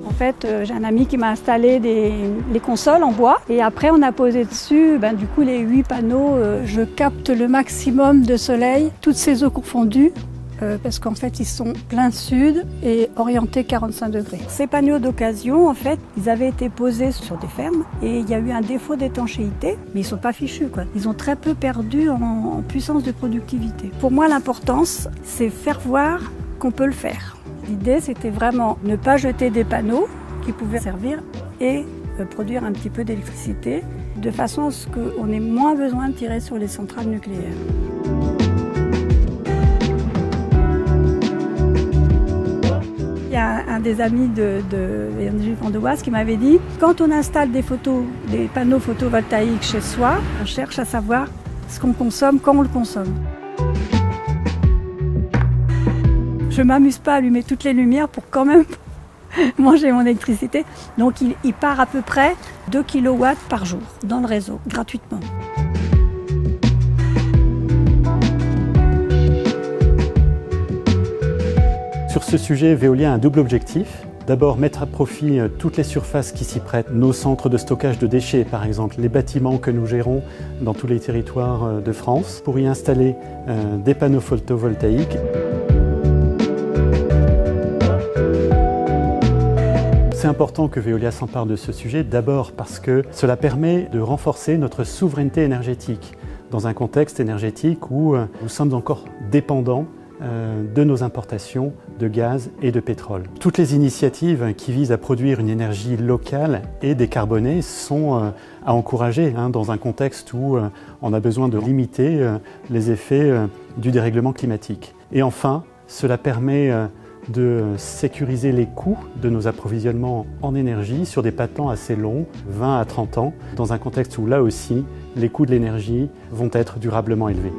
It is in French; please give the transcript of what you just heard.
En fait, j'ai un ami qui m'a installé les consoles en bois et après on a posé dessus du coup les 8 panneaux. Je capte le maximum de soleil, toutes ces eaux confondues, parce qu'en fait ils sont plein sud et orientés 45 degrés. Ces panneaux d'occasion, en fait, ils avaient été posés sur des fermes et il y a eu un défaut d'étanchéité, mais ils sont pas fichus, quoi. Ils ont très peu perdu en puissance de productivité. Pour moi, l'importance, c'est faire voir qu'on peut le faire. L'idée, c'était vraiment ne pas jeter des panneaux qui pouvaient servir et produire un petit peu d'électricité, de façon à ce qu'on ait moins besoin de tirer sur les centrales nucléaires. Il y a un des amis de Énergie Vendômoise qui m'avait dit « Quand on installe des panneaux photovoltaïques chez soi, on cherche à savoir ce qu'on consomme, quand on le consomme. » Je ne m'amuse pas à allumer toutes les lumières pour quand même manger mon électricité. Donc il part à peu près 2 kW par jour dans le réseau, gratuitement. Sur ce sujet, Veolia a un double objectif. D'abord, mettre à profit toutes les surfaces qui s'y prêtent, nos centres de stockage de déchets par exemple, les bâtiments que nous gérons dans tous les territoires de France, pour y installer des panneaux photovoltaïques. C'est important que Veolia s'empare de ce sujet, d'abord parce que cela permet de renforcer notre souveraineté énergétique dans un contexte énergétique où nous sommes encore dépendants de nos importations de gaz et de pétrole. Toutes les initiatives qui visent à produire une énergie locale et décarbonée sont à encourager dans un contexte où on a besoin de limiter les effets du dérèglement climatique. Et enfin, cela permet de sécuriser les coûts de nos approvisionnements en énergie sur des temps assez longs, 20 à 30 ans, dans un contexte où là aussi, les coûts de l'énergie vont être durablement élevés.